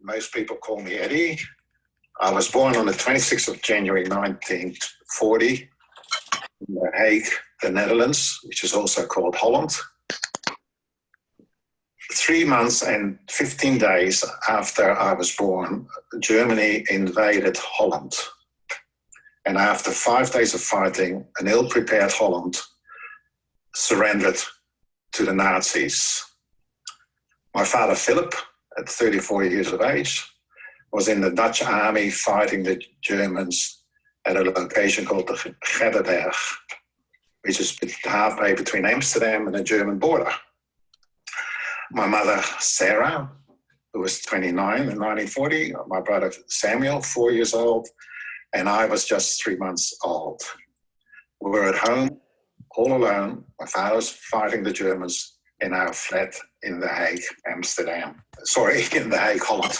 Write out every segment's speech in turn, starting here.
most people call me Eddy. I was born on the 26th of January 1940 in The Hague, the Netherlands, which is also called Holland. 3 months and 15 days after I was born, Germany invaded Holland. And after 5 days of fighting, an ill-prepared Holland surrendered to the Nazis. My father, Philip, at 34 years of age, was in the Dutch army fighting the Germans at a location called the Gedderberg, which is halfway between Amsterdam and the German border. My mother, Sarah, who was 29 in 1940, my brother, Samuel, 4 years old, and I was just 3 months old. We were at home, all alone. My father was fighting the Germans in our flat in The Hague, Amsterdam. Sorry, in The Hague, Holland.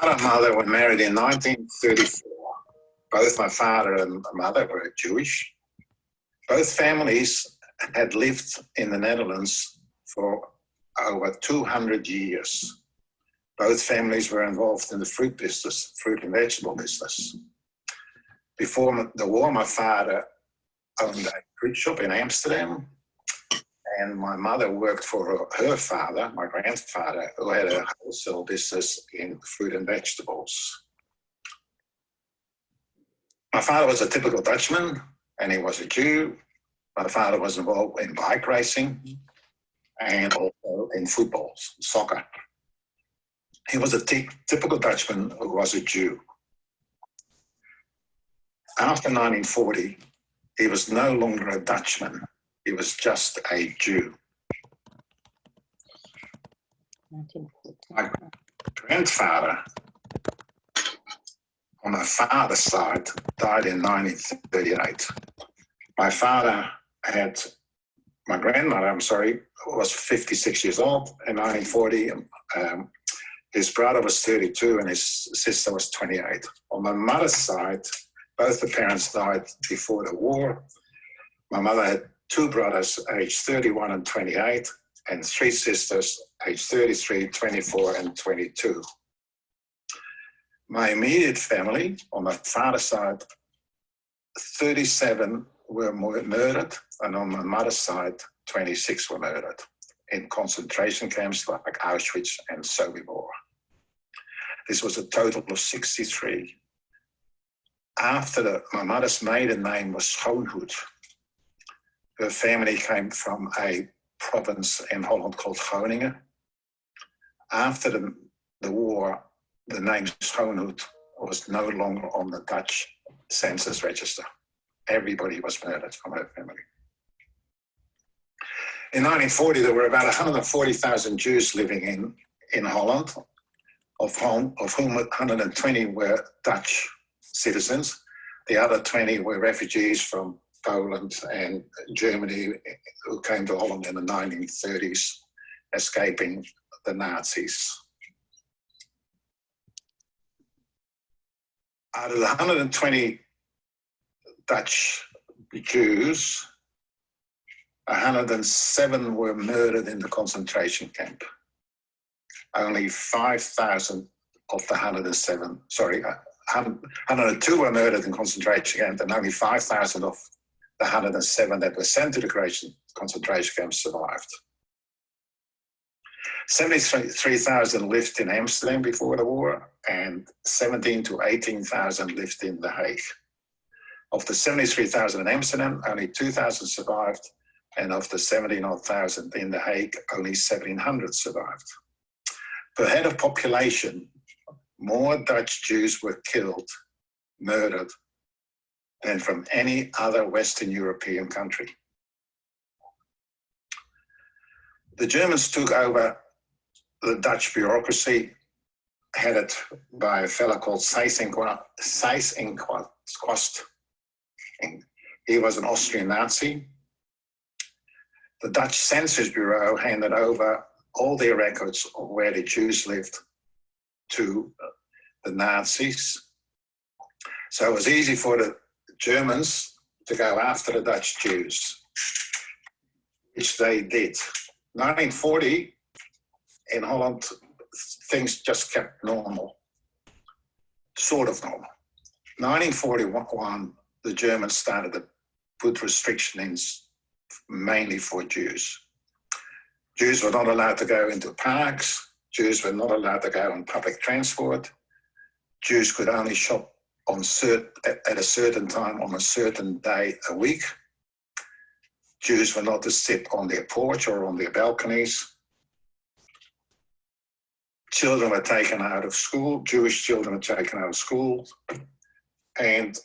My father and mother were married in 1934. Both my father and mother were Jewish. Both families had lived in the Netherlands for over 200 years. Both families were involved in the fruit business, fruit and vegetable business. Before the war, my father owned a fruit shop in Amsterdam, and my mother worked for her father, my grandfather, who had a wholesale business in fruit and vegetables. My father was a typical Dutchman, and he was a Jew. My father was involved in bike racing and also in football, soccer. He was a typical Dutchman who was a Jew. After 1940, he was no longer a Dutchman. He was just a Jew. My grandfather, on my father's side, died in 1938. My grandmother, was 56 years old in 1940. His brother was 32 and his sister was 28. On my mother's side, both the parents died before the war. My mother had 2 brothers aged 31 and 28 and 3 sisters aged 33, 24 and 22. My immediate family, on my father's side, 37 were murdered, and on my mother's side, 26 were murdered in concentration camps like Auschwitz and Sobibor. This was a total of 63. My mother's maiden name was Schoonhoed. Her family came from a province in Holland called Groningen. After the war, the name Schoonhoed was no longer on the Dutch census register. Everybody was murdered from her family. In 1940, there were about 140,000 Jews living in Holland, of whom 120 were Dutch citizens. The other 20 were refugees from Poland and Germany who came to Holland in the 1930s, escaping the Nazis. Out of the 120 Dutch Jews, 107 were murdered in the concentration camp. Only 5,000 of the 107, 102 were murdered in concentration camp, and only 5,000 of the 107 that were sent to the concentration camp survived. 73,000 lived in Amsterdam before the war, and 17,000 to 18,000 lived in The Hague. Of the 73,000 in Amsterdam, only 2,000 survived, and of the 17,000 in The Hague, only 1,700 survived. Per head of population, more Dutch Jews were killed, murdered, than from any other Western European country. The Germans took over the Dutch bureaucracy, headed by a fellow called Seyss-Inquart. He was an Austrian Nazi. The Dutch Census Bureau handed over all their records of where the Jews lived to the Nazis. So it was easy for the Germans to go after the Dutch Jews, which they did. 1940, in Holland, things just kept normal, sort of normal. 1941, the Germans started to put restrictions mainly for Jews. Jews were not allowed to go into parks. Jews were not allowed to go on public transport. Jews could only shop at a certain time on a certain day a week. Jews were not to sit on their porch or on their balconies. Children were taken out of school. Jewish children were taken out of school. And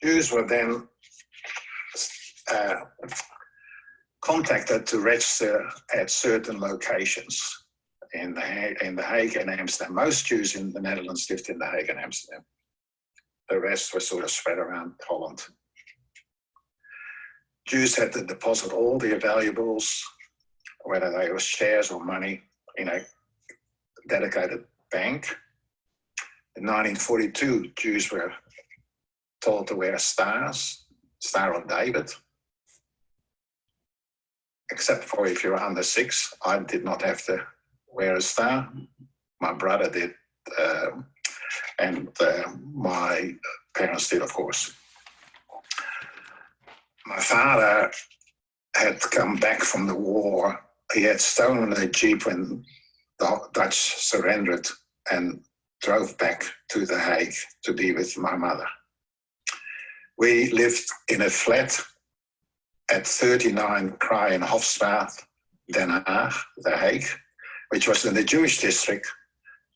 Jews were then contacted to register at certain locations in the Hague and Amsterdam. Most Jews in the Netherlands lived in the Hague and Amsterdam. The rest were sort of spread around Holland. Jews had to deposit all their valuables, whether they were shares or money, in a dedicated bank. In 1942, Jews were told to wear stars, Star of David, except for if you were under 6. I did not have to wear a star. My brother did, and my parents did, of course. My father had come back from the war. He had stolen a Jeep when the Dutch surrendered and drove back to The Hague to be with my mother. We lived in a flat at 39 Kruijenhofstraat, Den Haag, The Hague, which was in the Jewish district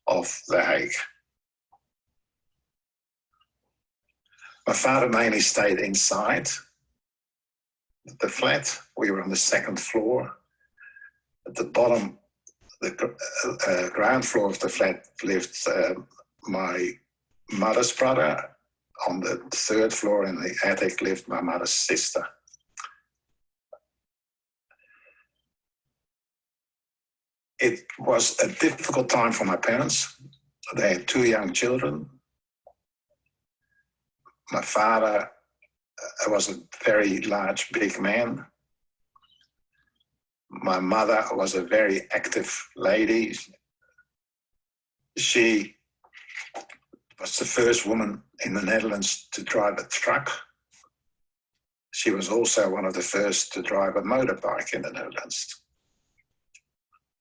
of The Hague. My father mainly stayed inside the flat. We were on the 2nd floor. At the bottom, the ground floor of the flat lived my mother's brother. On the 3rd floor in the attic lived my mother's sister. It was a difficult time for my parents. They had 2 young children. My father was a very large, big man. My mother was a very active lady. She was the first woman in the Netherlands to drive a truck. She was also one of the first to drive a motorbike in the Netherlands.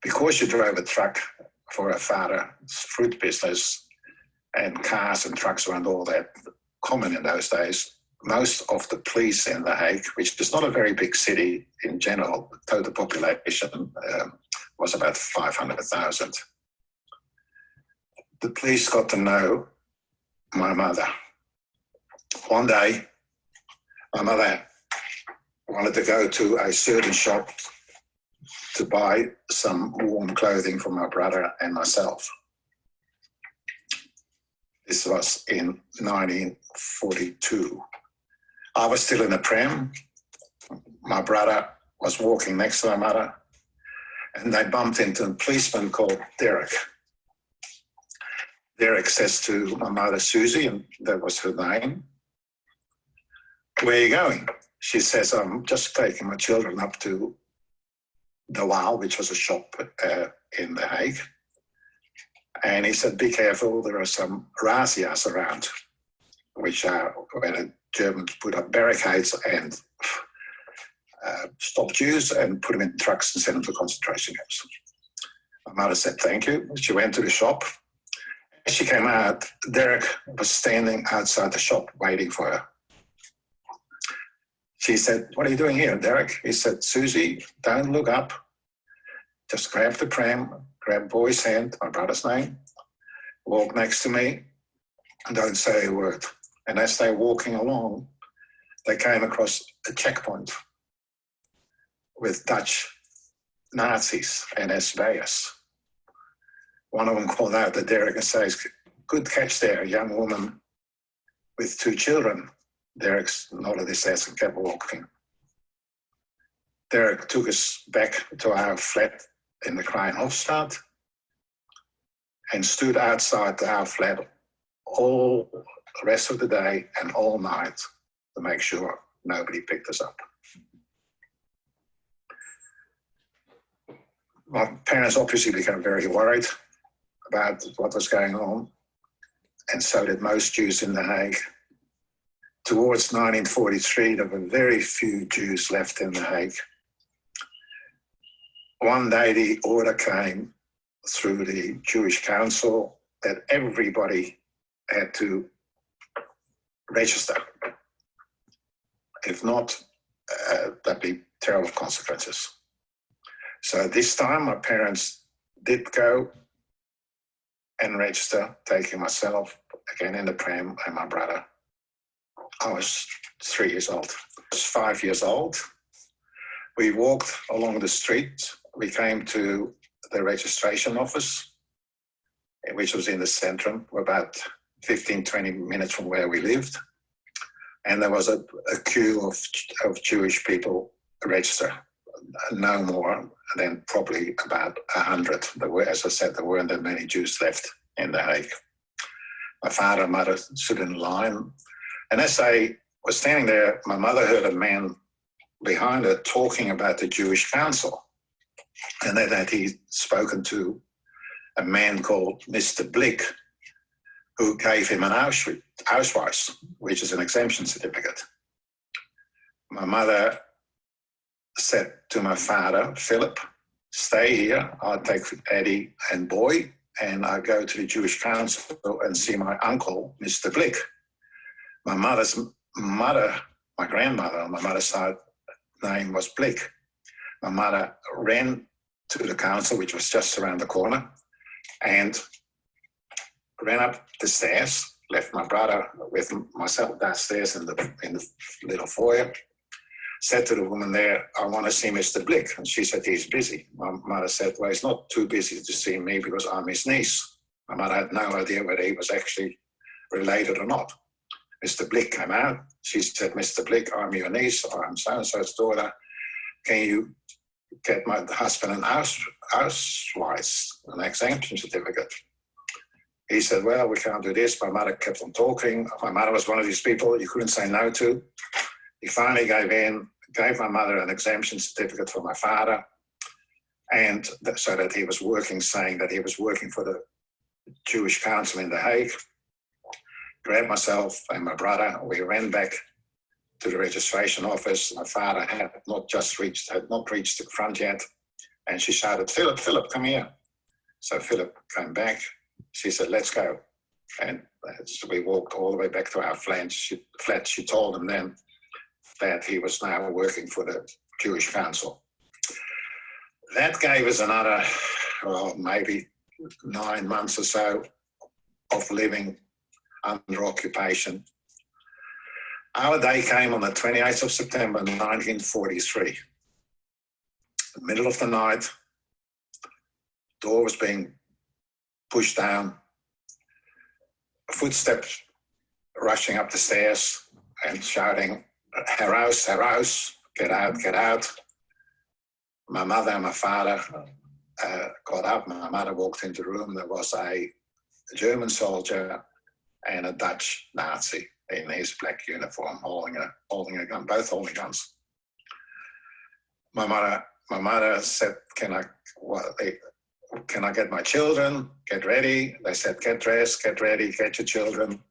Because she drove a truck for her father's fruit business, and cars and trucks weren't all that common in those days, most of the police in The Hague, which is not a very big city in general, the total population was about 500,000. The police got to know my mother. One day, my mother wanted to go to a certain shop to buy some warm clothing for my brother and myself. This was in 1942. I was still in a pram. My brother was walking next to my mother, and they bumped into a policeman called Derek. Derek says to my mother, Susie, and that was her name, "Where are you going?" She says, "I'm just taking my children up to De Waal," which was a shop in The Hague. And he said, "Be careful, there are some razzias around," which are where the Germans put up barricades and stop Jews and put them in trucks and send them to concentration camps. My mother said, "Thank you." She went to the shop. As she came out, Derek was standing outside the shop waiting for her. She said, "What are you doing here, Derek?" He said, "Susie, don't look up. Just grab the pram, grab Boy's hand," my brother's name, "walk next to me, and don't say a word." And as they were walking along, they came across a checkpoint with Dutch Nazis and SB'ers. One of them called out to Derek and says, "Good catch there, a young woman with 2 children." Derek nodded his head and kept walking. Derek took us back to our flat in the Kruijenhofstraat and stood outside our flat all the rest of the day and all night to make sure nobody picked us up. My parents obviously became very worried about what was going on, and so did most Jews in The Hague. Towards 1943, there were very few Jews left in The Hague. One day the order came through the Jewish Council that everybody had to register. If not, there'd be terrible consequences. So this time my parents did go and register, taking myself again in the pram and my brother. I was 3 years old. I was 5 years old. We walked along the street. We came to the registration office, which was in the centrum, about 15, 20 minutes from where we lived. And there was a queue of Jewish people register. No more than probably about 100. There were, as I said, there weren't that many Jews left in The Hague. My father and mother stood in line. And as I was standing there, my mother heard a man behind her talking about the Jewish Council, and that he'd spoken to a man called Mr. Blick, who gave him an Ausweis, which is an exemption certificate. My mother said to my father, Philip, stay here. I'll take Eddie and Boy, and I'll go to the Jewish Council and see my uncle, Mr. Blick. My mother's mother, my grandmother on my mother's side, name was Blick. My mother ran to the council, which was just around the corner, and ran up the stairs, left my brother with myself downstairs in the little foyer, said to the woman there, I want to see Mr. Blick. And she said, he's busy. My mother said, well, he's not too busy to see me because I'm his niece. My mother had no idea whether he was actually related or not. Mr. Blick came out. She said, Mr. Blick, I'm your niece, I'm so-and-so's daughter. Can you get my husband an Ausweis, an exemption certificate? He said, well, we can't do this. My mother kept on talking. My mother was one of these people you couldn't say no to. He finally gave my mother an exemption certificate for my father, and so that he was working, saying that he was working for the Jewish Council in The Hague. Grabbed myself and my brother. We ran back to the registration office. My father had not reached the front yet, and she shouted, Philip, come here. So Philip came back. She said, let's go. And so we walked all the way back to our flat. She told him then that he was now working for the Jewish Council. That gave us another, maybe 9 months or so of living under occupation. Our day came on the 28th of September, 1943. The middle of the night, door was being pushed down, footsteps rushing up the stairs and shouting, heraus, heraus, get out. My mother and my father got up. My mother walked into the room. There was a German soldier and a Dutch Nazi in his black uniform holding a gun, both holding guns. My mother said, can I get my children? Get ready. They said, get dressed, get ready, get your children.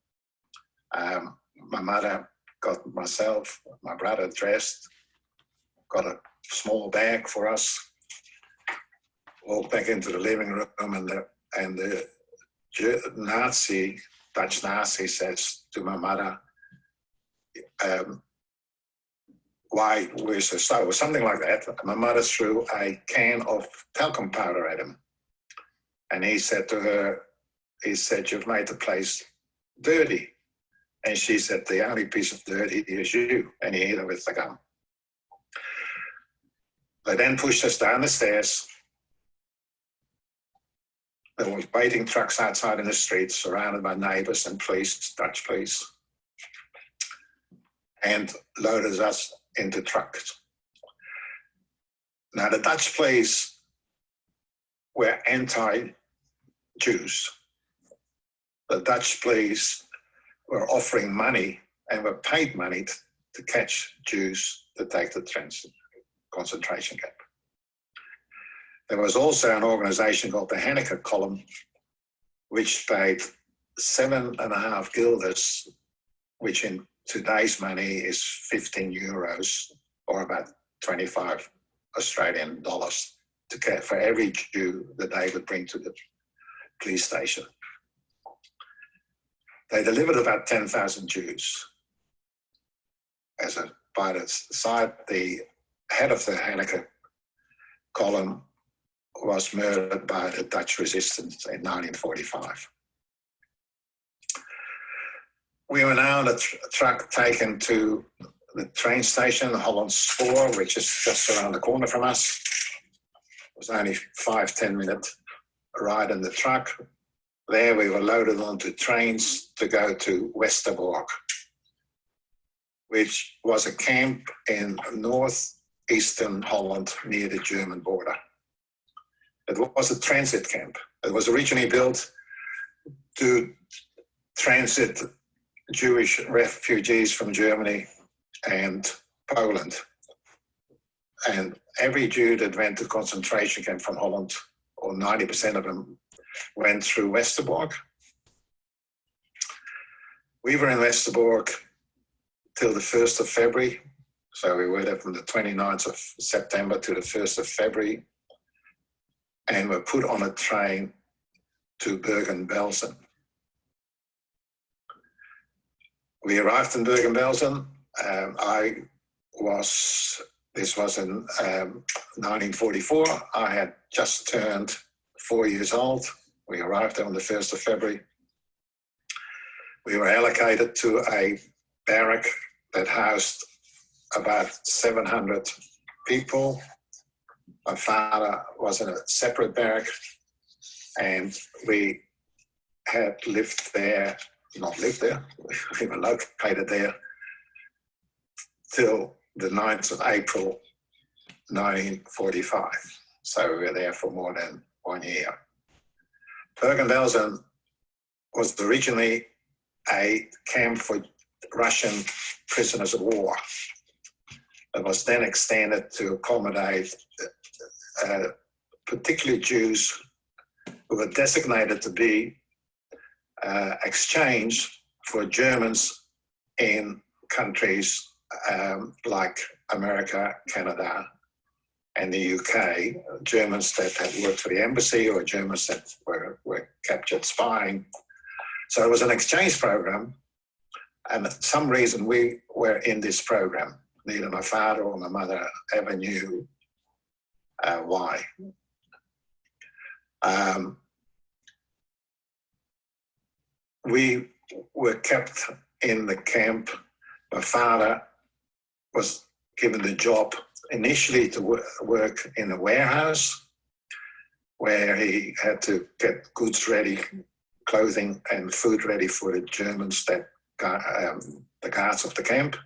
My mother got myself, my brother dressed, got a small bag for us, walked back into the living room, and the Dutch Nazi says to my mother, why we're so slow, or something like that. My mother threw a can of talcum powder at him. And he said to her, you've made the place dirty. And she said, the only piece of dirty is you. And he hit her with the gun. They then pushed us down the stairs. There were waiting trucks outside in the street, surrounded by neighbours and police, Dutch police, and loaded us into trucks. Now, the Dutch police were anti-Jews. The Dutch police were offering money and were paid money to catch Jews to take the concentration camp. There was also an organisation called the Haneke Column, which paid 7.5 guilders, which in today's money is 15 euros or about 25 Australian dollars to care for every Jew that they would bring to the police station. They delivered about 10,000 Jews. By the side, the head of the Haneke column was murdered by the Dutch resistance in 1945. We were now on a truck taken to the train station, Holland Spoor, which is just around the corner from us. It was only 5-10 minute ride in the truck. There we were loaded onto trains to go to Westerbork, which was a camp in northeastern Holland near the German border. It was a transit camp. It was originally built to transit Jewish refugees from Germany and Poland. And every Jew that went to concentration camp from Holland, or 90% of them, went through Westerbork. We were in Westerbork till the 1st of February. So we were there from the 29th of September to the 1st of February. And were put on a train to Bergen-Belsen. We arrived in Bergen-Belsen. This was in 1944. I had just turned 4 years old. We arrived there on the 1st of February. We were allocated to a barrack that housed about 700 people. My father was in a separate barrack, and we had lived there, not lived there, we were located there till the 9th of April 1945. So we were there for more than 1 year. Bergen-Belsen was originally a camp for Russian prisoners of war. It was then extended to accommodate particularly Jews who were designated to be exchanged for Germans in countries like America, Canada, and the UK, Germans that had worked for the embassy or Germans that were captured spying. So it was an exchange program, and for some reason we were in this program. Neither my father or my mother ever knew why. We were kept in the camp. My father was given the job initially to work in a warehouse where he had to get goods ready, clothing and food ready for the Germans, that the guards of the camp.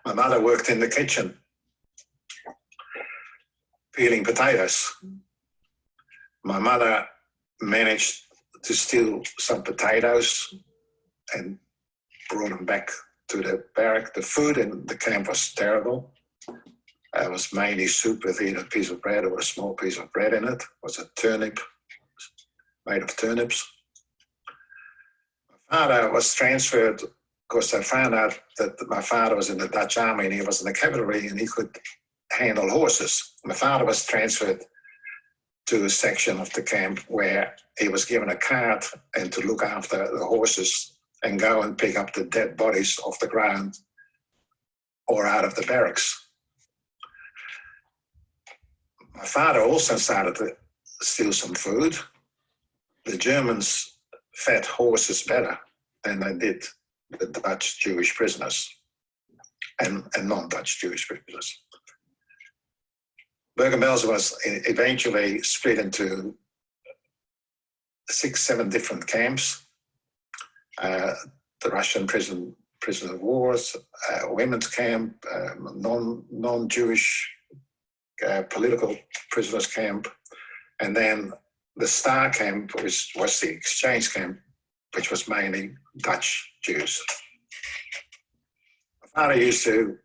My mother worked in the kitchen, peeling potatoes. My mother managed to steal some potatoes and brought them back to the barrack. The food in the camp was terrible. It was mainly soup with either a piece of bread or a small piece of bread in it. It was a turnip, made of turnips. My father was transferred because I found out that my father was in the Dutch army and he was in the cavalry and he could handle horses. My father was transferred to a section of the camp where he was given a cart and to look after the horses and go and pick up the dead bodies off the ground or out of the barracks. My father also started to steal some food. The Germans fed horses better than they did the Dutch Jewish prisoners and non-Dutch Jewish prisoners. Bergen-Belsen was eventually split into 6-7 different camps. The Russian prisoner of wars, women's camp, non-Jewish political prisoners camp, and then the Star camp, which was the exchange camp, which was mainly Dutch Jews. My father used to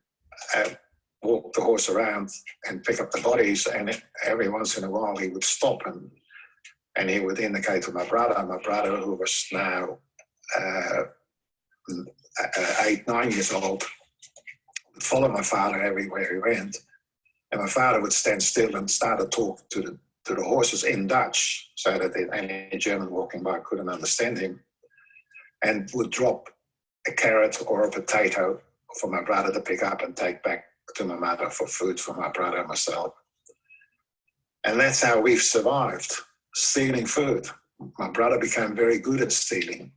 walk the horse around and pick up the bodies, and every once in a while he would stop and he would indicate to my brother, who was now 8, 9 years old, would follow my father everywhere he went. And my father would stand still and start to talk to the horses in Dutch, so that any German walking by couldn't understand him, and would drop a carrot or a potato for my brother to pick up and take back to my mother for food for my brother and myself. And that's how we've survived, stealing food. My brother became very good at stealing.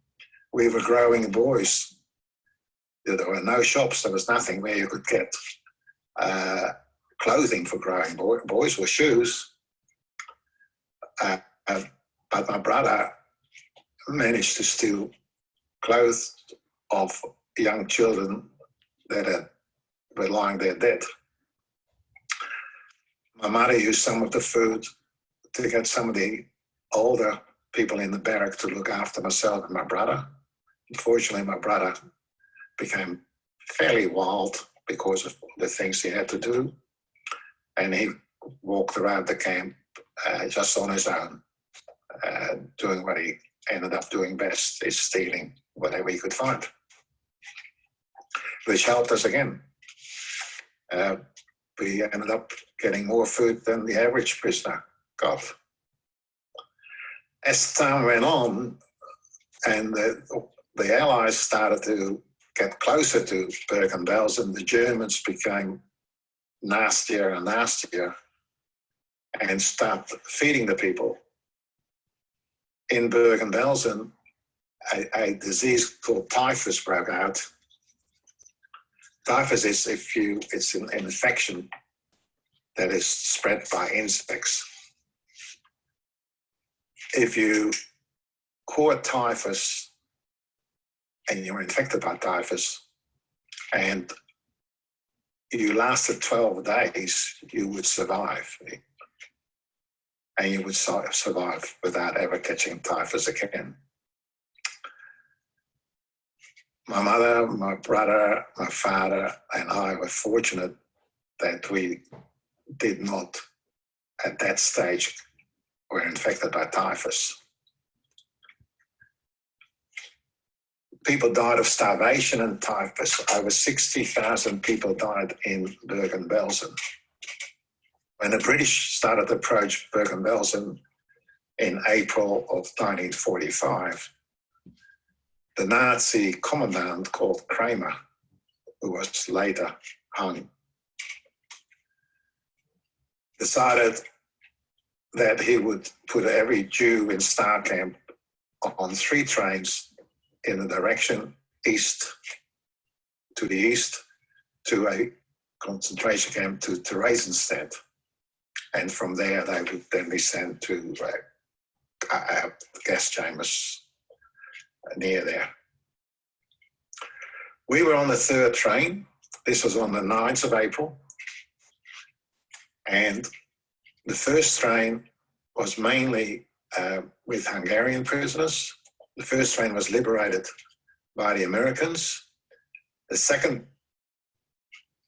We were growing boys. There were no shops, there was nothing where you could get clothing for growing boys or shoes. But my brother managed to steal clothes of young children that were lying there dead. My mother used some of the food to get some of the older people in the barrack to look after myself and my brother. Unfortunately, my brother became fairly wild because of the things he had to do, and he walked around the camp just on his own, doing what he ended up doing best, is stealing whatever he could find, which helped us again. We ended up getting more food than the average prisoner got. As time went on and the Allies started to get closer to Bergen-Belsen, the Germans became nastier and nastier and stopped feeding the people. In Bergen-Belsen, a disease called typhus broke out. Typhus is it's an infection that is spread by insects. If you caught typhus and you were infected by typhus and you lasted 12 days, you would survive. And you would survive without ever catching typhus again. My mother, my brother, my father, and I were fortunate that we did not, at that stage, were infected by typhus. People died of starvation and typhus. Over 60,000 people died in Bergen-Belsen. When the British started to approach Bergen-Belsen in April of 1945, the Nazi commandant called Kramer, who was later hung, decided that he would put every Jew in Star Camp on 3 trains in the direction east, to the east, to a concentration camp to Theresienstadt. And from there, they would then be sent to gas chambers near there. We were on the 3rd train. This was on the 9th of April. And the first train was mainly with Hungarian prisoners. The first train was liberated by the Americans. The second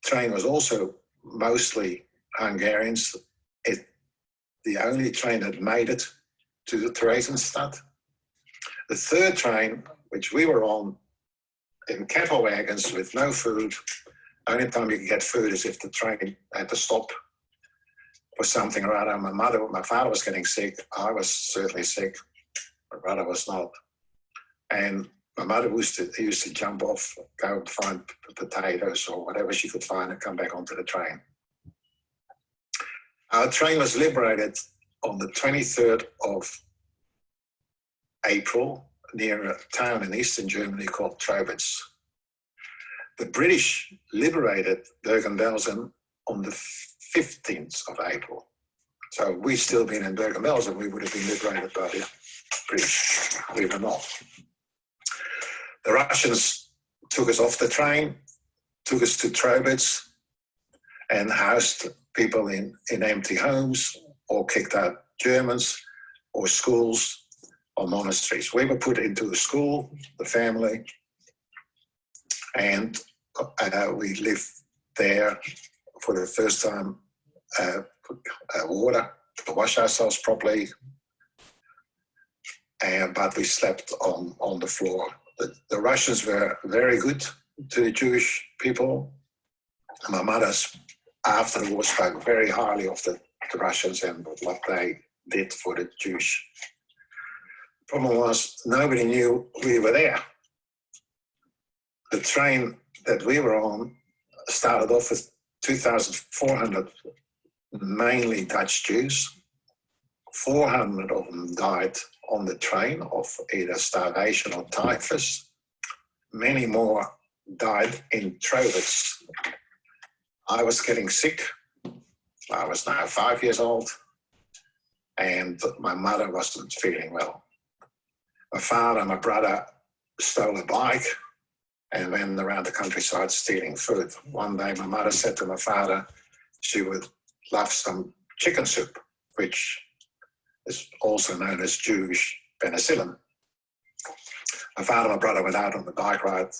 train was also mostly Hungarians. The only train that made it to the Theresienstadt. The 3rd train, which we were on in cattle wagons with no food, only time you could get food is if the train had to stop for something or other. My father was getting sick. I was certainly sick. My brother was not. And my mother used to jump off, go and find potatoes or whatever she could find and come back onto the train. Our train was liberated on the 23rd of April near a town in eastern Germany called Trobitz. The British liberated Bergen-Belsen on the 15th of April. So we'd still been in Bergen-Belsen, we would have been liberated by the British. We were not. The Russians took us off the train, took us to Trobitz, and housed people in empty homes, or kicked out Germans, or schools, or monasteries. We were put into a school, the family, and we lived there for the first time, water to wash ourselves properly, but we slept on the floor. The Russians were very good to the Jewish people. My mother, after the war, spoke very highly of the Russians and what they did for the Jewish. The problem was nobody knew we were there. The train that we were on started off with 2,400 mainly Dutch Jews. 400 of them died on the train of either starvation or typhus. Many more died in Trowitz. I was getting sick. I was now 5 years old, and my mother wasn't feeling well. My father and my brother stole a bike and went around the countryside stealing food. One day my mother said to my father she would love some chicken soup, which is also known as Jewish penicillin. My father and my brother went out on the bike ride.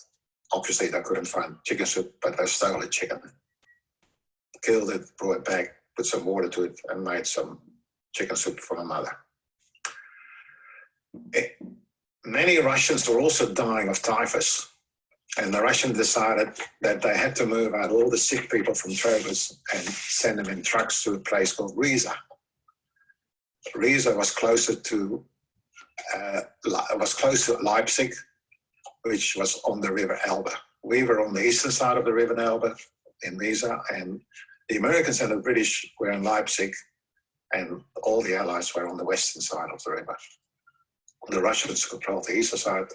Obviously they couldn't find chicken soup, but they stole a chicken. Killed it, brought it back, put some water to it, and made some chicken soup for my mother. Many Russians were also dying of typhus, and the Russians decided that they had to move out all the sick people from Trowitz and send them in trucks to a place called Riesa. Riesa was closer to Leipzig, which was on the River Elbe. We were on the eastern side of the River Elbe in Riesa, and the Americans and the British were in Leipzig, and all the Allies were on the western side of the river. The Russians controlled the eastern side,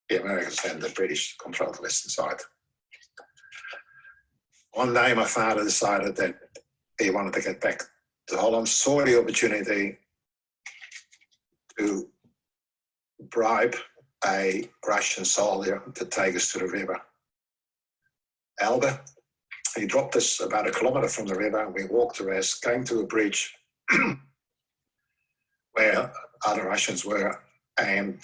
the Americans and the British controlled the western side. One day my father decided that he wanted to get back to Holland, saw the opportunity to bribe a Russian soldier to take us to the river Elbe. He dropped us about 1 kilometer from the river. We walked the rest, came to a bridge where other Russians were, and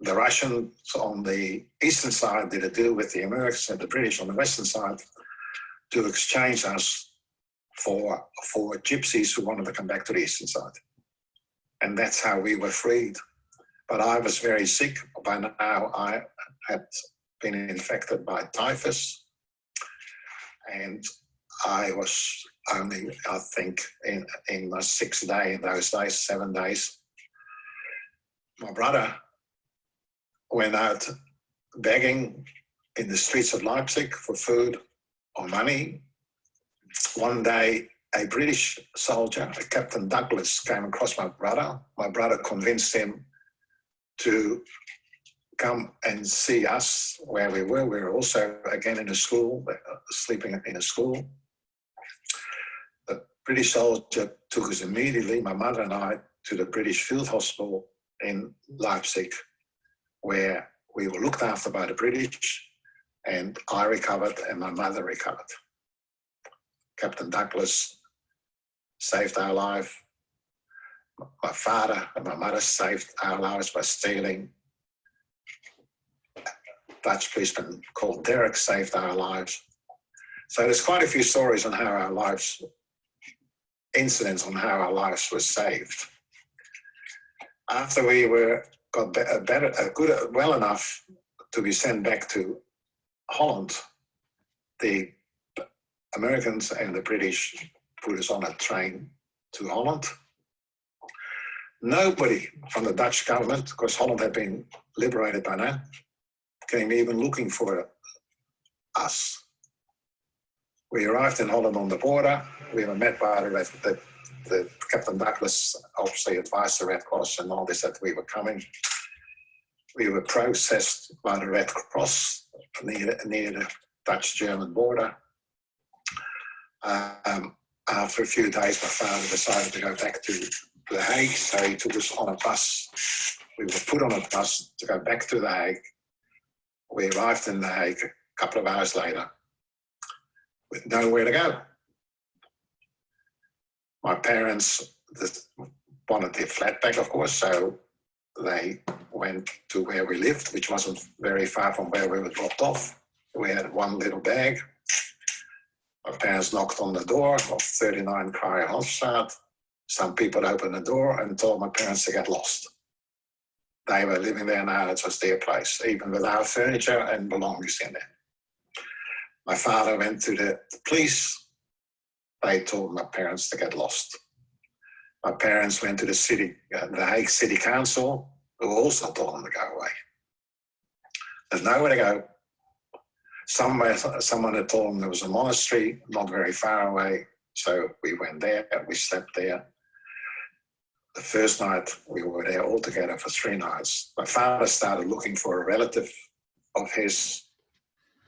the Russians on the eastern side did a deal with the Americans and the British on the western side to exchange us for gypsies who wanted to come back to the eastern side. And that's how we were freed. But I was very sick. By now I had been infected by typhus, and I was only, I think, in my 6th day in those days, 7 days. My brother went out begging in the streets of Leipzig for food or money. One day, a British soldier, Captain Douglas, came across my brother. My brother convinced him to come and see us where we were. We were also again in a school, sleeping in a school. The British soldier took us immediately, my mother and I, to the British Field Hospital in Leipzig, where we were looked after by the British, and I recovered and my mother recovered. Captain Douglas saved our life. My father and my mother saved our lives by stealing. Dutch policeman called Derek saved our lives. So there's quite a few stories on how our lives, incidents on how our lives were saved. After we got well enough to be sent back to Holland, the Americans and the British put us on a train to Holland. Nobody from the Dutch government, because Holland had been liberated by now, came even looking for us. We arrived in Holland on the border. We were met by the Captain Douglas obviously advised the Red Cross and all this that we were coming. We were processed by the Red Cross near the Dutch-German border. After a few days, my father decided to go back to The Hague, so he took us on a bus. We were put on a bus to go back to The Hague. We arrived in The Hague a couple of hours later with nowhere to go. My parents wanted their flat back, of course, so they went to where we lived, which wasn't very far from where we were dropped off. We had one little bag. My parents knocked on the door of 39 Kruijenhofstraat. Some people opened the door and told my parents to get lost. They were living there now, it was their place, even without furniture and belongings in there. My father went to the police. They told my parents to get lost. My parents went to the Hague City Council, who also told them to go away. There's nowhere to go. Someone had told them there was a monastery not very far away, so we went there, we slept there. The first night we were there all together for 3 nights. My father started looking for a relative of his,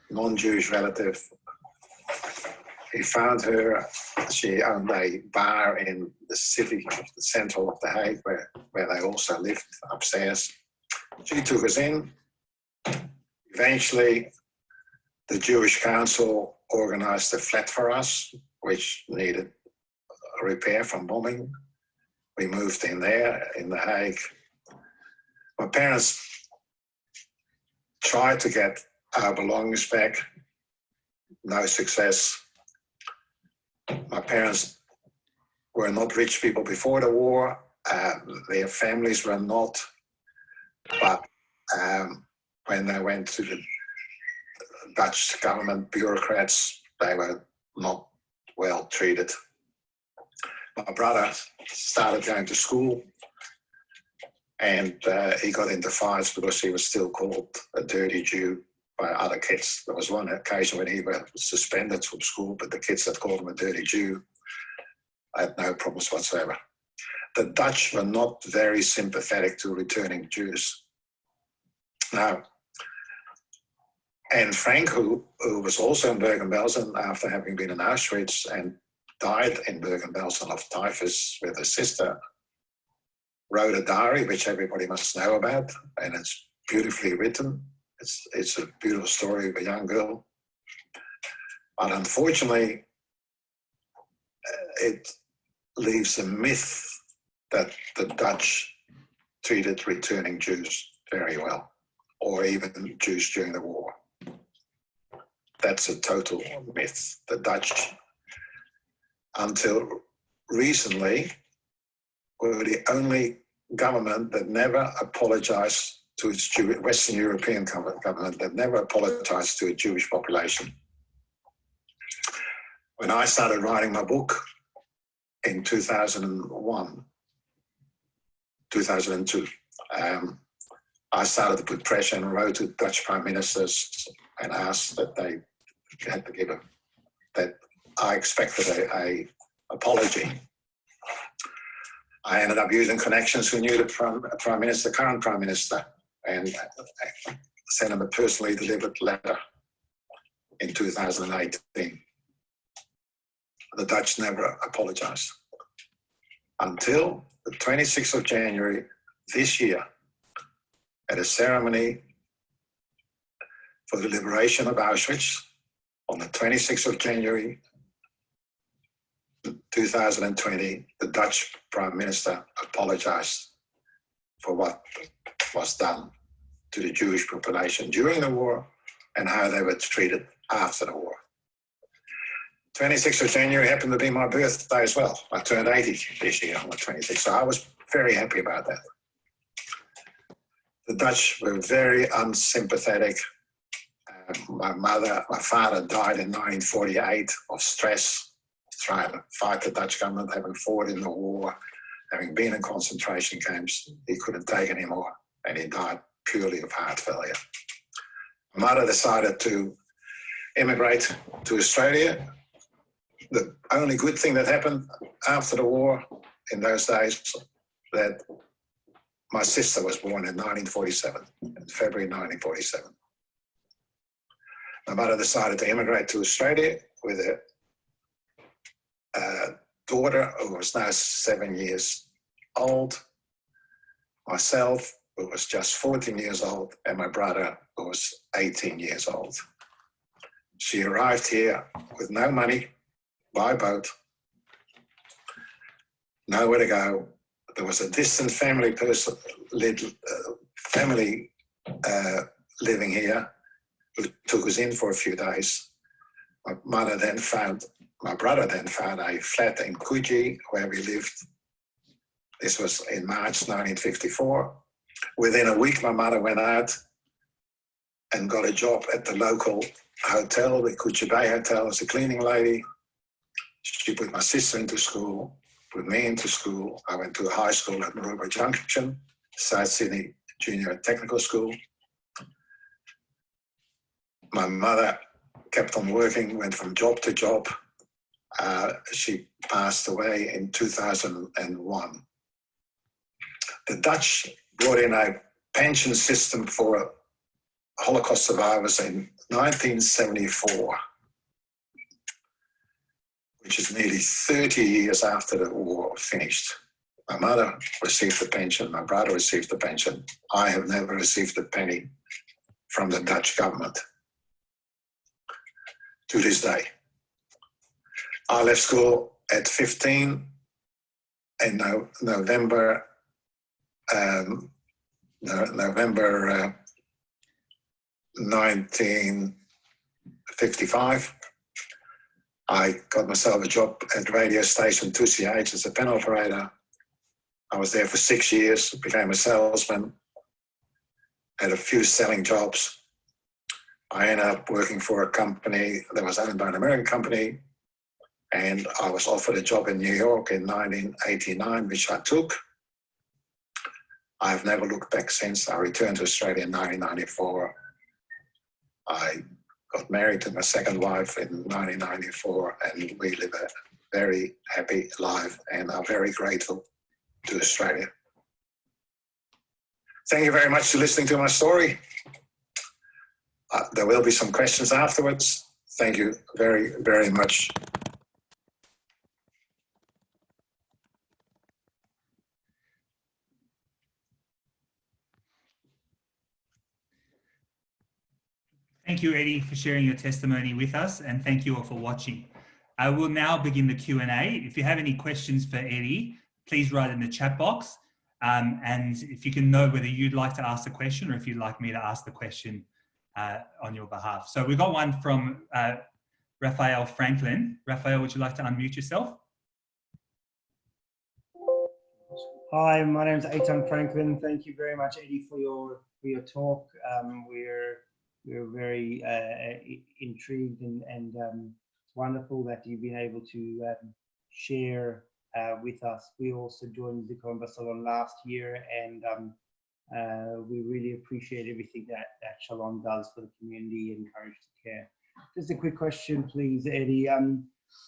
non-Jewish relative. He found her. She owned a bar in the city, the central of The Hague, where they also lived upstairs. She took us in. Eventually, the Jewish Council organized a flat for us, which needed a repair from bombing. We moved in there in The Hague. My parents tried to get our belongings back. No success. My parents were not rich people before the war. Their families were not. But when they went to the Dutch government bureaucrats, they were not well treated. My brother started going to school, and he got into fights because he was still called a dirty Jew by other kids. There was one occasion when he was suspended from school, but the kids that called him a dirty Jew, I had no problems whatsoever. The Dutch were not very sympathetic to returning Jews. Now, Anne Frank, who was also in Bergen-Belsen after having been in Auschwitz and died in Bergen-Belsen of typhus with her sister, wrote a diary, which everybody must know about, and it's beautifully written. It's a beautiful story of a young girl. But unfortunately, it leaves a myth that the Dutch treated returning Jews very well, or even Jews during the war. That's a total myth. The Dutch, until recently, were the only government that never apologized to its Western European government that never apologized to a Jewish population. When I started writing my book in 2002, I started to put pressure and wrote to Dutch prime ministers and asked that they had to give that I expected a apology. I ended up using connections who knew the prime minister, current prime minister, and sent him a personally delivered letter in 2018. The Dutch never apologized until the 26th of January this year, at a ceremony for the liberation of Auschwitz. On the 26th of January 2020, the Dutch Prime Minister apologized for what was done to the Jewish population during the war and how they were treated after the war. 26th of January happened to be my birthday as well. I turned 80 this year on the 26th, so I was very happy about that. The Dutch were very unsympathetic. My father died in 1948 of stress, trying to fight the Dutch government, having fought in the war, having been in concentration camps. He couldn't take any more, and he died purely of heart failure. My mother decided to immigrate to Australia. The only good thing that happened after the war in those days, that my sister was born in 1947, in February 1947. My mother decided to immigrate to Australia with a daughter who was now 7 years old, myself, who was just 14 years old, and my brother, who was 18 years old. She arrived here with no money, by boat, nowhere to go. There was a distant family living here who took us in for a few days. my brother then found a flat in Coogee where we lived. This was in March 1954. Within a week, my mother went out and got a job at the local hotel, the Coogee Bay Hotel, as a cleaning lady. She put my sister into school, put me into school. I went to a high school at Maroubra Junction, South Sydney Junior Technical School. My mother kept on working, went from job to job. She passed away in 2001. The Dutch brought in a pension system for Holocaust survivors in 1974, which is nearly 30 years after the war finished. My mother received the pension, my brother received the pension. I have never received a penny from the Dutch government to this day. I left school at 15 in November 1955. I got myself a job at radio station 2CH as a pen operator. I was there for 6 years, became a salesman, had a few selling jobs. I ended up working for a company that was owned by an American company, and I was offered a job in New York in 1989, which I took. I've never looked back since. I returned to Australia in 1994. I got married to my second wife in 1994, and we live a very happy life and are very grateful to Australia. Thank you very much for listening to my story. There will be some questions afterwards. Thank you very, very much. Thank you, Eddy, for sharing your testimony with us, and thank you all for watching. I will now begin the Q&A. If you have any questions for Eddy, please write in the chat box. And if you can know whether you'd like to ask the question or if you'd like me to ask the question on your behalf. So we've got one from Raphael Franklin. Raphael, would you like to unmute yourself? Hi, my name is Eitan Franklin. Thank you very much, Eddy, for your talk. We're very intrigued and it's wonderful that you've been able to share with us. We also joined Zikron Barcelona last year, and we really appreciate everything that Shalom does for the community and Courage to Care. Just a quick question, please, Eddy.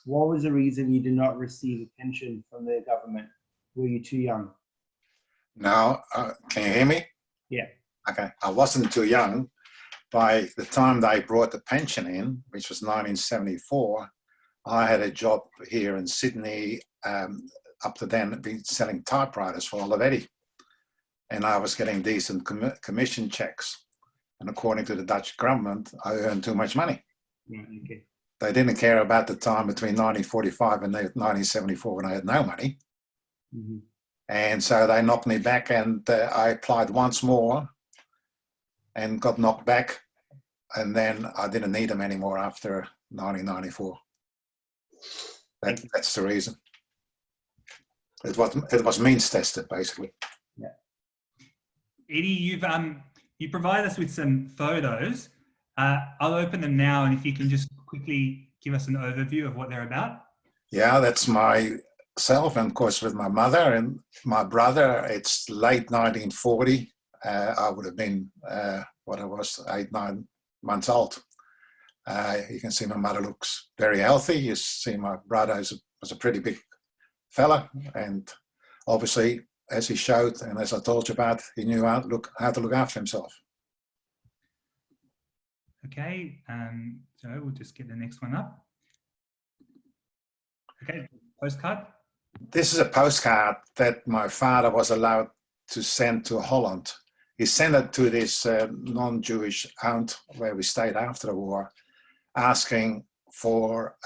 What was the reason you did not receive a pension from the government? Were you too young? Now, can you hear me? Yeah. Okay, I wasn't too young. By the time they brought the pension in, which was 1974, I had a job here in Sydney, up to then been selling typewriters for Olivetti. And I was getting decent commission checks. And according to the Dutch government, I earned too much money. Okay. They didn't care about the time between 1945 and 1974 when I had no money. Mm-hmm. And so they knocked me back, and I applied once more and got knocked back, and then I didn't need them anymore after 1994. That's the reason. It was means tested, basically. Yeah. Eddy, you provide us with some photos. I'll open them now, and if you can just quickly give us an overview of what they're about. Yeah, that's myself, and of course with my mother and my brother. It's late 1940. I would have been, what I was, 8-9 months old. You can see my mother looks very healthy. You see my brother was a pretty big fella, and obviously, as he showed and as I told you about, he knew how to look after himself. Okay, so we'll just get the next one up. Okay, postcard. This is a postcard that my father was allowed to send to Holland. He sent it to this non-Jewish aunt where we stayed after the war, asking for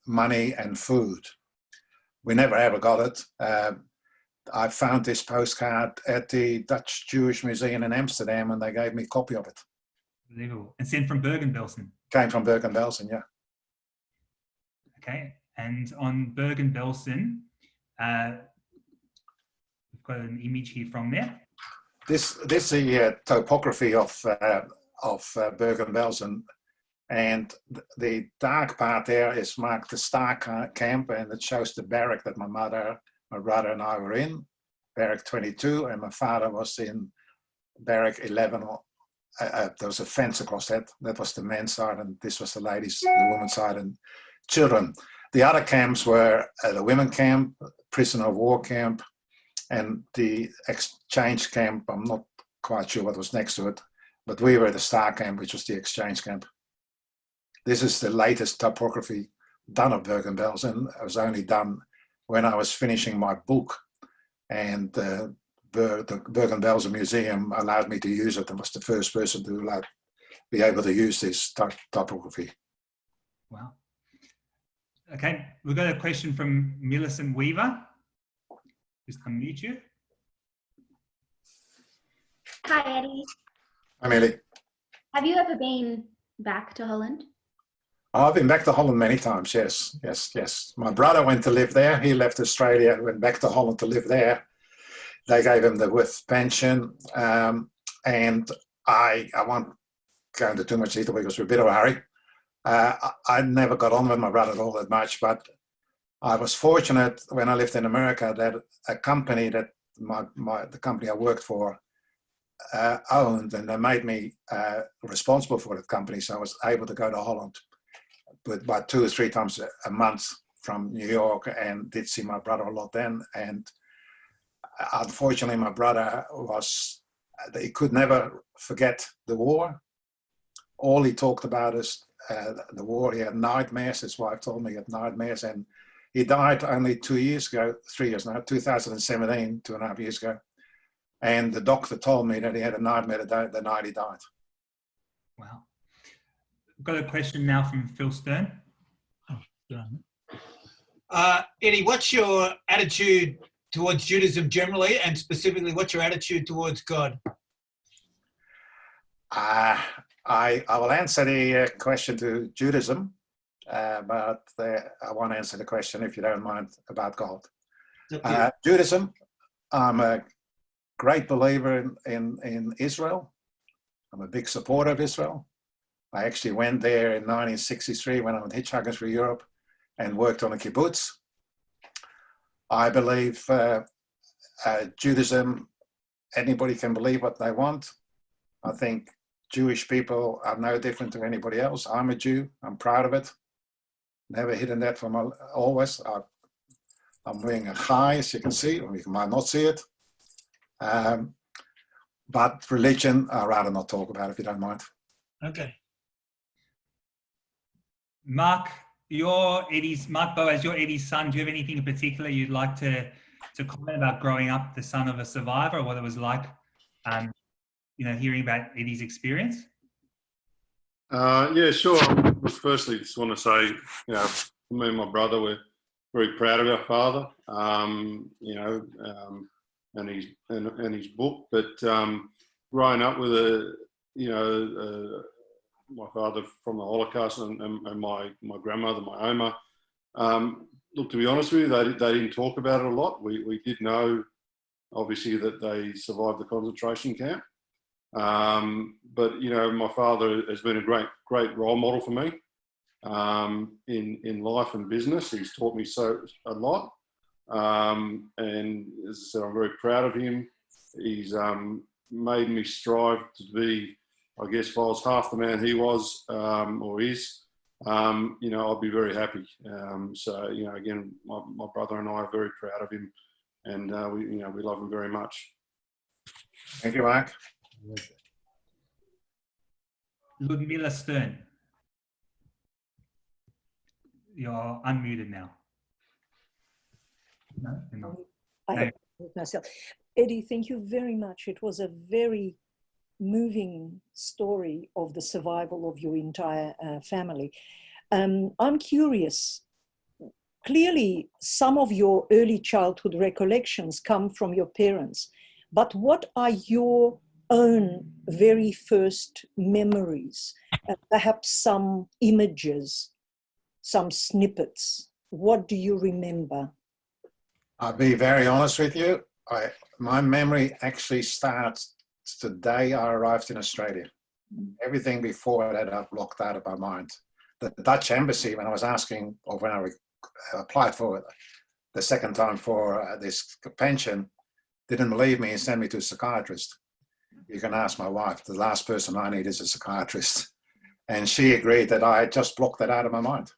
money and food. We never ever got it. I found this postcard at the Dutch Jewish Museum in Amsterdam, and they gave me a copy of it. Unbelievable. And sent from Bergen-Belsen? Came from Bergen-Belsen, yeah. Okay, and on Bergen-Belsen, we've got an image here from there. This is the topography of Bergen-Belsen, and the dark part there is marked the Star Camp, and it shows the barrack that my mother, my brother, and I were in, barrack 22, and my father was in barrack 11. There was a fence across that. That was the men's side, and this was the ladies, the women's side, and children. The other camps were the women camp, prisoner of war camp, and the exchange camp. I'm not quite sure what was next to it, but we were at the Star Camp, which was the exchange camp. This is the latest topography done of Bergen-Belsen. It was only done when I was finishing my book, and the Bergen-Belsen Museum allowed me to use it. I was the first person to be able to use this topography. Wow. Okay, we've got a question from Millicent Weaver. Just unmute you. Hi, Eddy. Hi, Millie. Have you ever been back to Holland? I've been back to Holland many times, yes. My brother went to live there. He left Australia, went back to Holland to live there. They gave him the with pension. And I won't go into too much detail because we're a bit of a hurry. I never got on with my brother all that much, but I was fortunate when I lived in America that a company that the company I worked for owned, and they made me responsible for that company. So I was able to go to Holland with about 2 or 3 times a month from New York, and did see my brother a lot then. And unfortunately, my brother he could never forget the war. All he talked about is the war. He had nightmares. His wife told me he had nightmares, and he died only 2 years ago, 3 years now, 2017, 2.5 years ago. And the doctor told me that he had a nightmare the night he died. Wow. I've got a question now from Phil Stern. Eddy, what's your attitude towards Judaism generally, and specifically what's your attitude towards God? I will answer the question to Judaism, but I won't answer the question, if you don't mind, about God. Judaism, I'm a great believer in Israel. I'm a big supporter of Israel. I actually went there in 1963 when I was hitchhiking through Europe and worked on a kibbutz. I believe Judaism, anybody can believe what they want. I think Jewish people are no different to anybody else. I'm a Jew. I'm proud of it. Never hidden that from always. I'm wearing a chai, as you can see, or you might not see it. But religion, I'd rather not talk about, if you don't mind. Okay. Mark Boas, you're Eddy's son. Do you have anything in particular you'd like to comment about growing up the son of a survivor, or what it was like, hearing about Eddy's experience? Yeah, sure. Firstly, just want to say, me and my brother, we're very proud of our father, and his book. But growing up with my father from the Holocaust and my grandmother, my Oma, look, to be honest with you, they didn't talk about it a lot. We did know, obviously, that they survived the concentration camp. But my father has been a great role model for me in life and business. He's taught me a lot, and as I said, I'm very proud of him. He's made me strive to be, I guess, if I was half the man he was or is, I'll be very happy. So again, my brother and I are very proud of him, and we love him very much. Thank you, Mark. Ludmilla Stern, you're unmuted now. No, you're not. I have myself. Eddy, thank you very much. It was a very moving story of the survival of your entire family. I'm curious. Clearly, some of your early childhood recollections come from your parents, but what are your own very first memories? Perhaps some images, some snippets. What do you remember? I'll be very honest with you. My memory actually starts the day I arrived in Australia. Everything before that I've blocked out of my mind. The Dutch embassy, when I was asking, or when I applied for it the second time for this pension, didn't believe me and sent me to a psychiatrist. You can ask my wife. The last person I need is a psychiatrist. And she agreed that I had just blocked that out of my mind.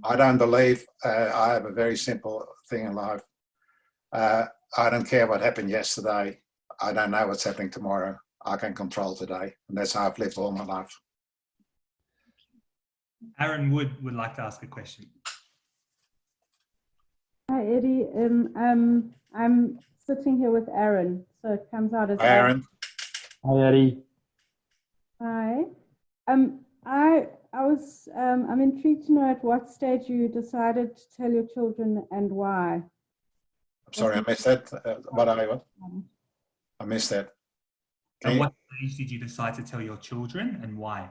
I don't believe, I have a very simple thing in life. I don't care what happened yesterday. I don't know what's happening tomorrow. I can control today. And that's how I've lived all my life. Aaron Wood would like to ask a question. Hi, Eddie. I'm sitting here with Aaron, so it comes out as Hi, Aaron. Hi, Eddie. Hi. I'm intrigued to know at what stage you decided to tell your children and why. I'm sorry, I missed that. I missed that. At what stage did you decide to tell your children and why?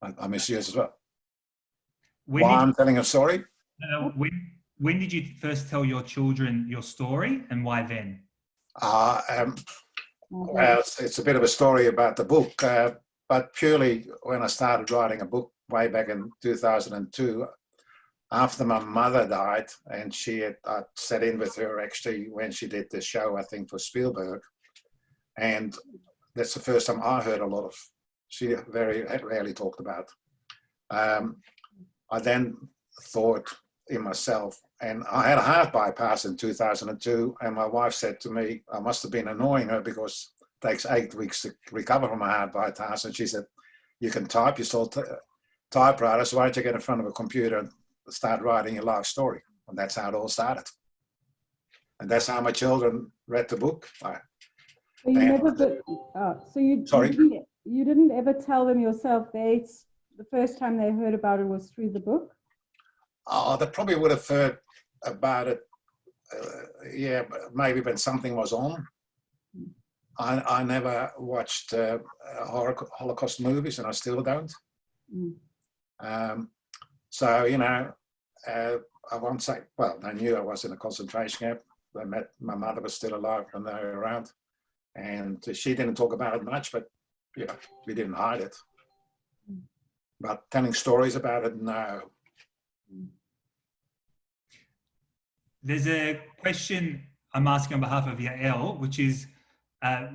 I missed yours as well. When Why I'm telling a story? When did you first tell your children your story and why then? Well, it's a bit of a story about the book, but purely when I started writing a book way back in 2002, after my mother died, and I sat in with her actually when she did the show, I think, for Spielberg. And that's the first time I heard a lot of, she very rarely talked about. I then thought in myself, and I had a heart bypass in 2002, and my wife said to me, I must have been annoying her because it takes 8 weeks to recover from a heart bypass. And she said, you can type, you still typewriter, so why don't you get in front of a computer and start writing your life story? And that's how it all started. And that's how my children read the book. So you didn't ever tell them yourself. The first time they heard about it was through the book? Oh, they probably would have heard about it, yeah, maybe when something was on. I never watched Holocaust movies, and I still don't. So, you know, I won't say, well, they knew I was in a concentration camp. They met, my mother was still alive when they were around. And she didn't talk about it much, but, you know, we didn't hide it. But telling stories about it, no. There's a question I'm asking on behalf of Yael, which is,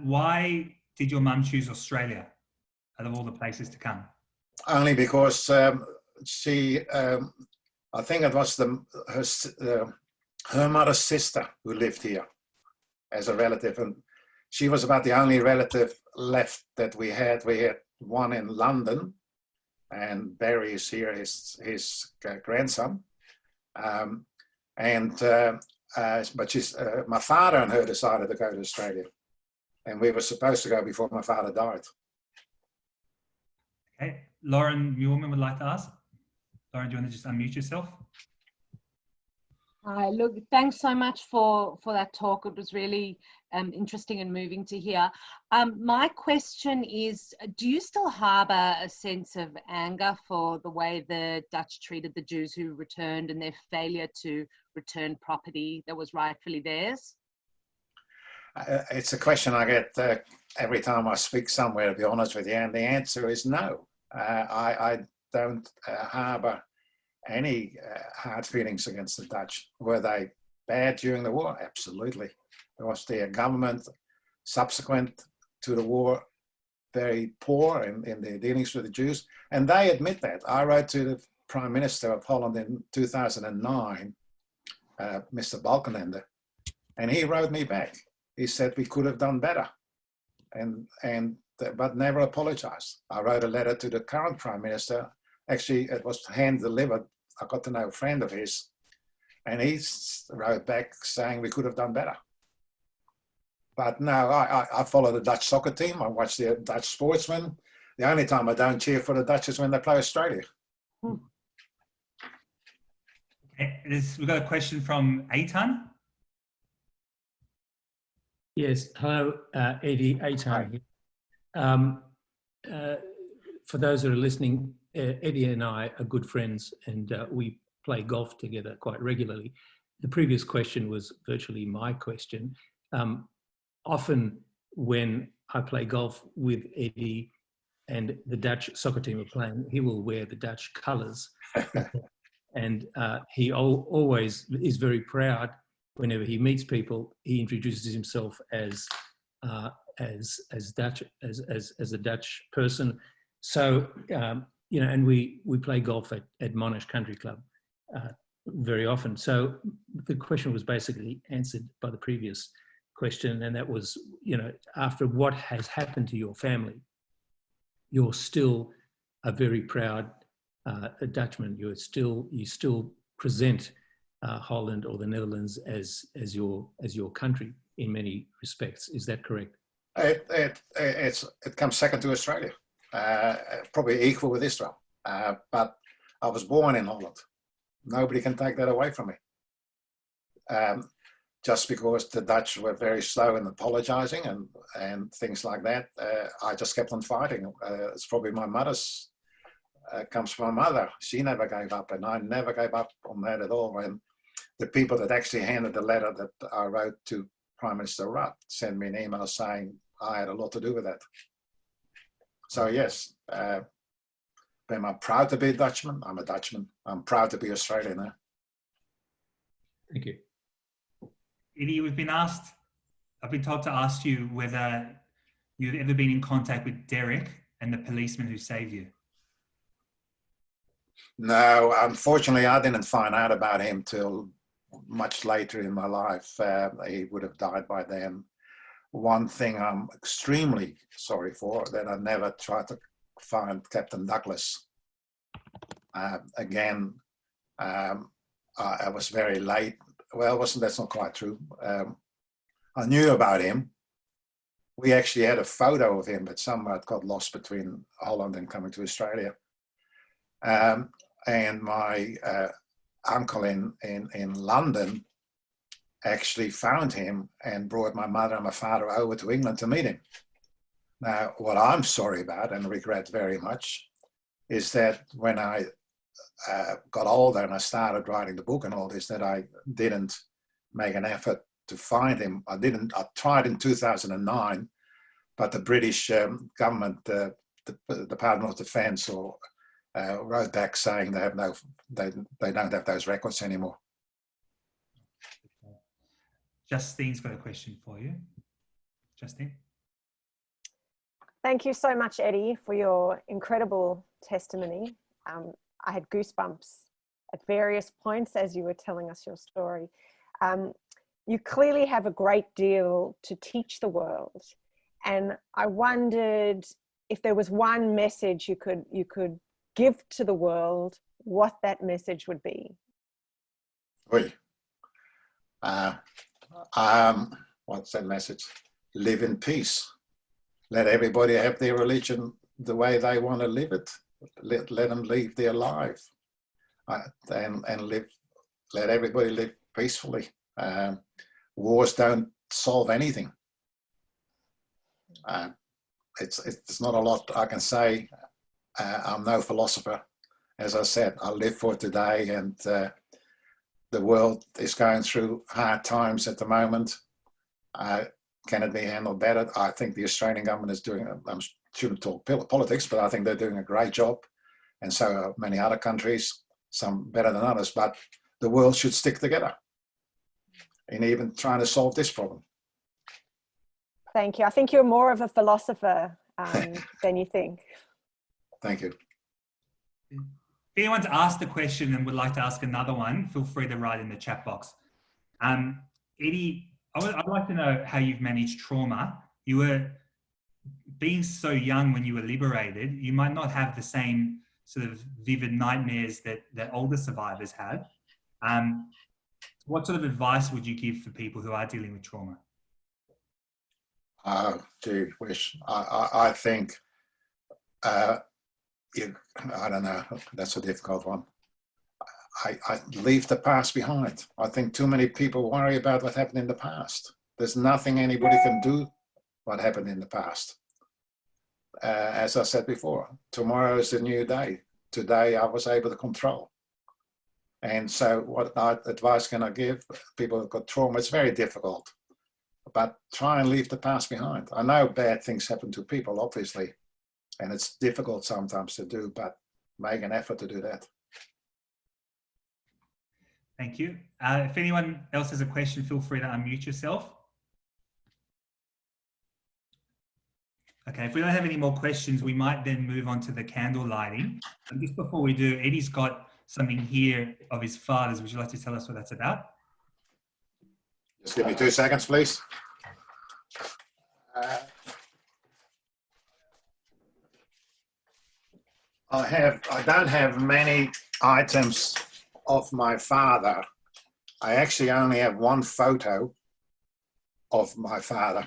why did your mum choose Australia out of all the places to come? Only because she, I think it was her mother's sister who lived here as a relative, and she was about the only relative left that we had. We had one in London, and Barry is here, his grandson. But she's, my father and her decided to go to Australia, and we were supposed to go before my father died. Okay, Lauren Muirman would like to ask. Lauren, do you want to just unmute yourself? Hi, look, thanks so much for that talk. It was really interesting and moving to hear. My question is, do you still harbour a sense of anger for the way the Dutch treated the Jews who returned and their failure to return property that was rightfully theirs? It's a question I get every time I speak somewhere, to be honest with you, and the answer is no. I don't harbour any hard feelings against the Dutch. Were they bad during the war? Absolutely. Was their government subsequent to the war very poor in their dealings with the Jews? And they admit that. I wrote to the Prime Minister of Holland in 2009, Mr. Balkenende, and he wrote me back. He said we could have done better, but never apologized. I wrote a letter to the current Prime Minister. Actually, it was hand-delivered. I got to know a friend of his, and he wrote back saying we could have done better. But no, I follow the Dutch soccer team. I watch the Dutch sportsmen. The only time I don't cheer for the Dutch is when they play Australia. Okay, we've got a question from Eitan. Yes, hello, Eddie, Eitan here. For those that are listening, Eddie and I are good friends, and we play golf together quite regularly. The previous question was virtually my question. Often when I play golf with Eddie and the Dutch soccer team are playing, he will wear the Dutch colours. And he always is very proud. Whenever he meets people, he introduces himself as Dutch, as a Dutch person. So you know, and we play golf at Monash Country Club very often. So the question was basically answered by the previous question, and that was, you know, after what has happened to your family, you're still a very proud Dutchman. You still present Holland or the Netherlands as your country in many respects. Is that correct? It comes second to Australia, probably equal with Israel. But I was born in Holland. Nobody can take that away from me. Just because the Dutch were very slow in apologizing and things like that, I just kept on fighting. It's probably my mother's, comes from my mother. She never gave up, and I never gave up on that at all. And the people that actually handed the letter that I wrote to Prime Minister Rudd sent me an email saying I had a lot to do with that. So yes, am I proud to be a Dutchman? I'm a Dutchman. I'm proud to be Australian now. Thank you. Eddy, I've been told to ask you whether you've ever been in contact with Derek and the policeman who saved you. No, unfortunately, I didn't find out about him till much later in my life. He would have died by then. One thing I'm extremely sorry for, that I never tried to find Captain Douglas. Again, I was very late. Well, that's not quite true. I knew about him. We actually had a photo of him, but somehow it got lost between Holland and coming to Australia. And my uncle in London actually found him and brought my mother and my father over to England to meet him. Now, what I'm sorry about and regret very much is that when I got older and I started writing the book and all this, that I didn't make an effort to find him. I tried in 2009, but the British government, the Department of Defence, wrote back saying they don't have those records anymore. Justine's got a question for you. Justine. Thank you so much, Eddy, for your incredible testimony. I had goosebumps at various points as you were telling us your story. You clearly have a great deal to teach the world. And I wondered if there was one message you could give to the world, what that message would be. What's that message? Live in peace. Let everybody have their religion the way they want to live it. Let them live their life and live. Let everybody live peacefully. Wars don't solve anything. It's not a lot I can say. I'm no philosopher. As I said, I live for today, and the world is going through hard times at the moment. Can it be handled better? I think the Australian government is doing, I shouldn't talk politics, but I think they're doing a great job. And so are many other countries, some better than others, but the world should stick together in even trying to solve this problem. Thank you. I think you're more of a philosopher than you think. Thank you. If anyone's asked a question and would like to ask another one, feel free to write in the chat box. Eddy, I'd like to know how you've managed trauma. You were being so young when you were liberated, you might not have the same sort of vivid nightmares that older survivors have. What sort of advice would you give for people who are dealing with trauma? Gee whiz. I think, I don't know, that's a difficult one. I leave the past behind. I think too many people worry about what happened in the past. There's nothing anybody can do what happened in the past. As I said before, tomorrow is a new day. today I was able to control. And so what advice can I give people who've got trauma? It's very difficult, but try and leave the past behind. I know bad things happen to people, obviously, and it's difficult sometimes to do, but make an effort to do that. Thank you. If anyone else has a question, feel free to unmute yourself. Okay, if we don't have any more questions, we might then move on to the candle lighting. And just before we do, Eddie's got something here of his father's. Would you like to tell us what that's about? Just give me 2 seconds, please. I don't have many items of my father. I actually only have one photo of my father.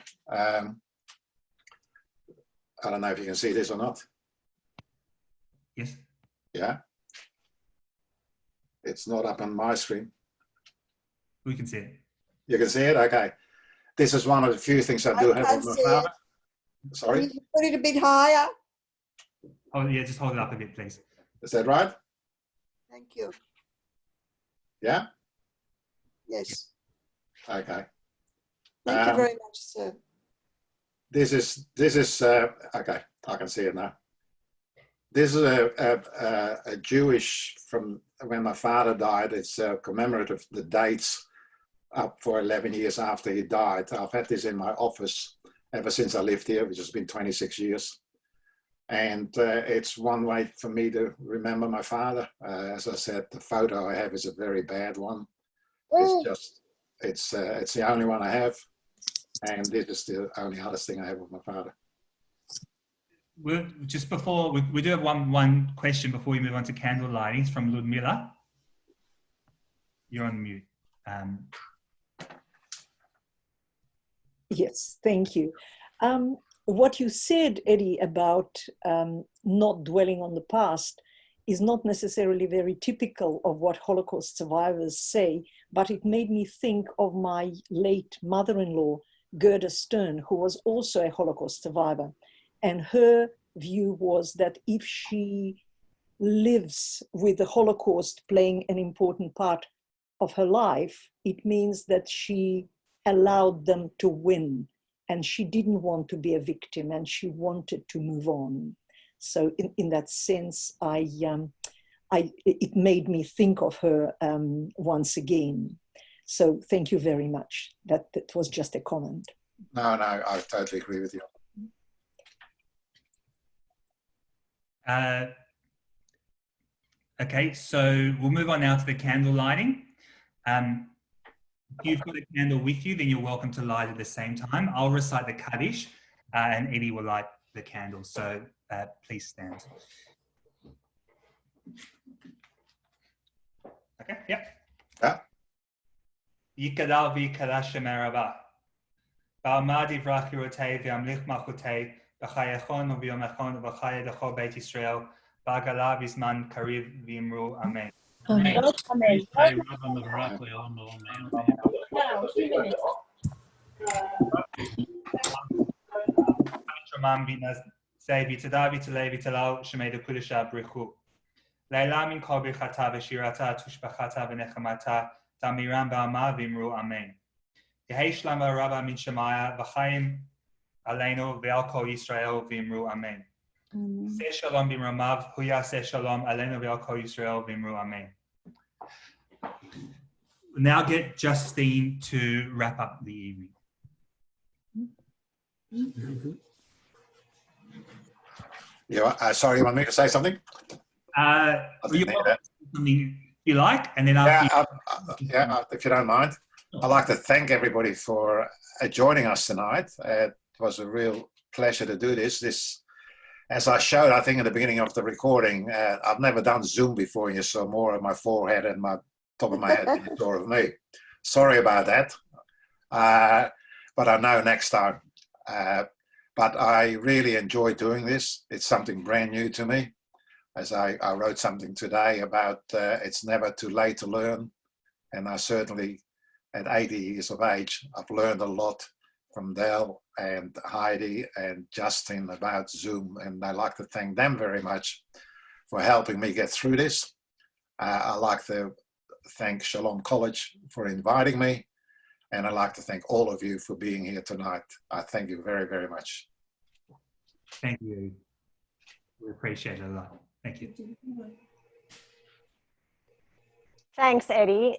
I don't know if you can see this or not. Yes. Yeah. It's not up on my screen. We can see it. You can see it? Okay. This is one of the few things I do have of my father. Sorry? Can you put it a bit higher? Oh, yeah, just hold it up a bit, please. Is that right? Thank you. Yeah? Yes. Okay. Thank you very much, sir. This is okay, I can see it now. This is a Jewish, from when my father died. It's commemorative, the dates up for 11 years after he died. I've had this in my office ever since I lived here, which has been 26 years. And it's one way for me to remember my father. As I said, the photo I have is a very bad one. It's the only one I have. And this is the only other thing I have of my father. Just before, we do have one question before we move on to candle lighting. It's from Ludmila. You're on mute. Yes, thank you. What you said, Eddie, about not dwelling on the past is not necessarily very typical of what Holocaust survivors say, but it made me think of my late mother-in-law, Dane Stern, who was also a Holocaust survivor. And her view was that if she lives with the Holocaust playing an important part of her life, it means that she allowed them to win. And she didn't want to be a victim, and she wanted to move on. So in that sense, it made me think of her once again. So thank you very much. That was just a comment. No, I totally agree with you. Okay, so we'll move on now to the candle lighting. If you've got a candle with you, then you're welcome to light at the same time. I'll recite the Kaddish and Eddie will light the candle. So please stand. Okay, yeah. Yeah. Yikadal v'yikadash Shemei Rabbah. Ba'amad yivrach yirotei v'yamlich malchutei b'chayechon u'v'yomechon u'v'chayedecho Beit Yisrael ba'agala v'zman kariv v'imru Amen. Amen. Leila min kol birchata v'shirata tushbachata v'nechamata tamiram ba'ama v'imru Amen. Yehi shlama rabba min shemaya v'chaim aleinu ve'al kol Yisrael v'imru Amen. Se shalom b'mramav hu yaseh shalom aleinu ve'al kol Yisrael v'imru Amen. Now get Justine to wrap up the evening. Yeah, sorry, you want me to say something? Something you like, and then if you don't mind, I'd like to thank everybody for joining us tonight. It was a real pleasure to do this. As I showed, I think, in the beginning of the recording, I've never done Zoom before, and you saw more of my forehead and my top of my head than you saw of me. Sorry about that, but I know next time. But I really enjoy doing this. It's something brand new to me. As I wrote something today about it's never too late to learn. And I certainly, at 80 years of age, I've learned a lot from Dale and Heidi and Justin about Zoom. And I'd like to thank them very much for helping me get through this. I'd like to thank Shalom College for inviting me, and I'd like to thank all of you for being here tonight. I thank you very, very much. Thank you. We appreciate it a lot. Thank you. Thanks, Eddy.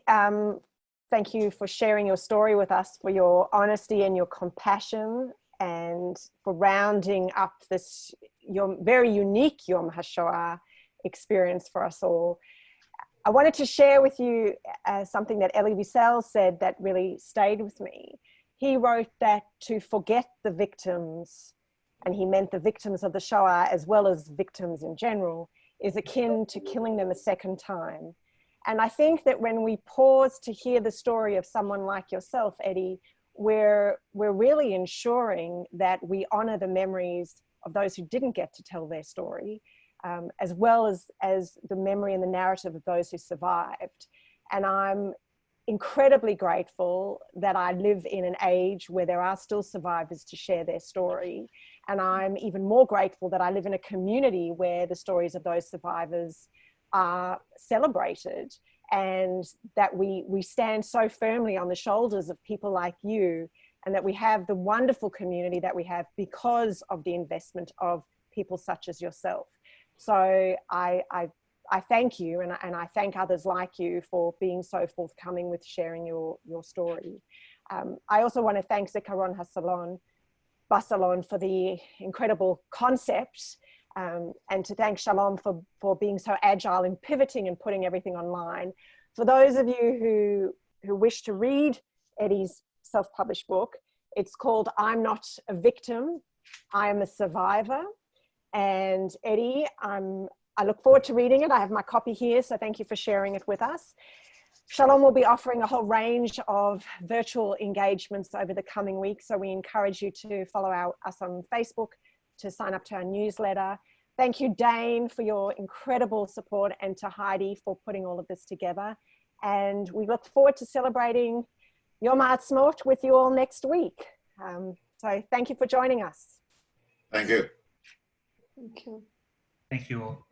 Thank you for sharing your story with us, for your honesty and your compassion, and for rounding up this your very unique Yom HaShoah experience for us all. I wanted to share with you something that Elie Wiesel said that really stayed with me. He wrote that to forget the victims, and he meant the victims of the Shoah as well as victims in general, is akin to killing them a second time. And I think that when we pause to hear the story of someone like yourself, Eddy, we're really ensuring that we honor the memories of those who didn't get to tell their story, as well as the memory and the narrative of those who survived. And I'm incredibly grateful that I live in an age where there are still survivors to share their story. And I'm even more grateful that I live in a community where the stories of those survivors are celebrated, and that we stand so firmly on the shoulders of people like you, and that we have the wonderful community that we have because of the investment of people such as yourself. So I thank you, and I thank others like you for being so forthcoming with sharing your story. I also want to thank Zikaron HaSalon Basalon for the incredible concept, and to thank Shalom for being so agile in pivoting and putting everything online. For those of you who wish to read Eddy's self-published book, it's called I'm Not a Victim, I Am a Survivor. And Eddy, I look forward to reading it. I have my copy here, so thank you for sharing it with us. Shalom will be offering a whole range of virtual engagements over the coming weeks, so we encourage you to follow us on Facebook, to sign up to our newsletter. Thank you, Dane, for your incredible support, and to Heidi for putting all of this together. And we look forward to celebrating Yom HaAtzmaut with you all next week. So thank you for joining us. Thank you. Thank you. Thank you all.